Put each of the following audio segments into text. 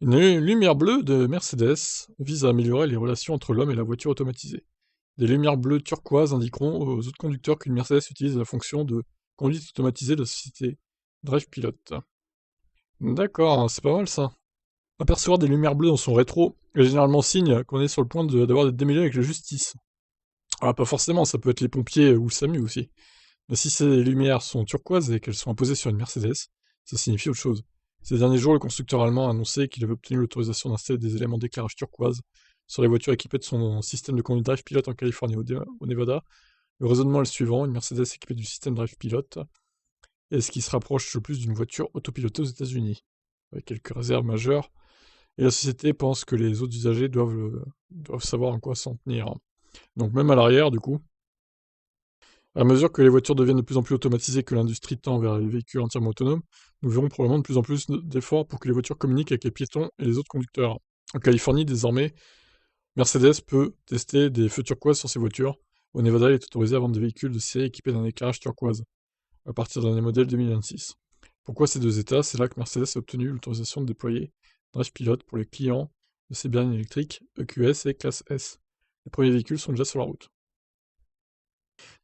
Une lumière bleue de Mercedes vise à améliorer les relations entre l'homme et la voiture automatisée. Des lumières bleues turquoises indiqueront aux autres conducteurs qu'une Mercedes utilise la fonction de conduite automatisée de la société Drive Pilot. D'accord, c'est pas mal ça. Apercevoir des lumières bleues dans son rétro est généralement signe qu'on est sur le point d'avoir des démêlés avec la justice. Ah, pas forcément, ça peut être les pompiers ou le SAMU aussi. Mais si ces lumières sont turquoises et qu'elles sont imposées sur une Mercedes, ça signifie autre chose. Ces derniers jours, le constructeur allemand a annoncé qu'il avait obtenu l'autorisation d'installer des éléments d'éclairage turquoise sur les voitures équipées de son système de conduite Drive Pilot en Californie et au Nevada. Le raisonnement est le suivant, une Mercedes équipée du système Drive Pilot est ce qui se rapproche le plus d'une voiture autopilotée aux États-Unis, avec quelques réserves majeures, et la société pense que les autres usagers doivent savoir en quoi s'en tenir. Donc même à l'arrière, du coup, à mesure que les voitures deviennent de plus en plus automatisées, que l'industrie tend vers les véhicules entièrement autonomes, nous verrons probablement de plus en plus d'efforts pour que les voitures communiquent avec les piétons et les autres conducteurs. En Californie, désormais, Mercedes peut tester des feux turquoise sur ses voitures. Au Nevada, il est autorisé à vendre des véhicules de série équipés d'un éclairage turquoise, à partir d'un modèle 2026. Pourquoi ces deux états? C'est là que Mercedes a obtenu l'autorisation de déployer Drive Pilot pour les clients de ses berlines électriques EQS et Classe S. Les premiers véhicules sont déjà sur la route.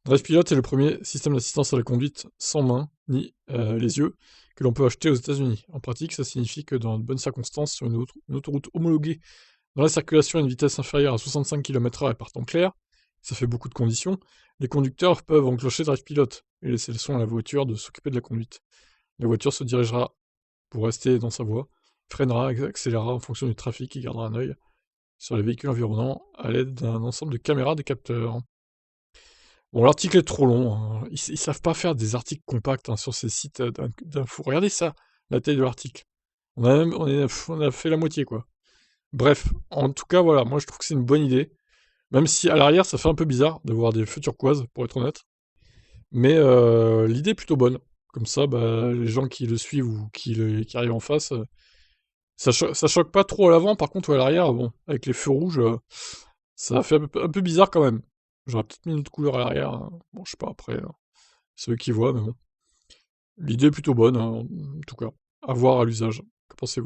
Drive Pilot est le premier système d'assistance à la conduite sans main ni les yeux que l'on peut acheter aux États-Unis. En pratique, ça signifie que dans de bonnes circonstances, sur une autoroute homologuée dans la circulation à une vitesse inférieure à 65 km/h et par temps clair, ça fait beaucoup de conditions, les conducteurs peuvent enclencher Drive Pilot et laisser le soin à la voiture de s'occuper de la conduite. La voiture se dirigera pour rester dans sa voie, freinera, accélérera en fonction du trafic et gardera un œil sur les véhicules environnants à l'aide d'un ensemble de caméras et de capteurs. Bon, l'article est trop long, hein. Ils savent pas faire des articles compacts, hein, sur ces sites d'infos. Regardez ça, la taille de l'article. On a fait la moitié, quoi. Bref, en tout cas, voilà, moi je trouve que c'est une bonne idée. Même si à l'arrière, ça fait un peu bizarre de voir des feux turquoises, pour être honnête. Mais l'idée est plutôt bonne. Comme ça, bah, les gens qui le suivent ou qui arrivent en face, ça choque pas trop à l'avant. Par contre, ouais, à l'arrière, bon, avec les feux rouges, ça fait un peu bizarre quand même. J'aurais peut-être mis une autre couleur à l'arrière, hein. Bon, je sais pas, après, c'est eux qui voient, mais bon. L'idée est plutôt bonne, hein, en tout cas. À voir à l'usage. Que pensez-vous?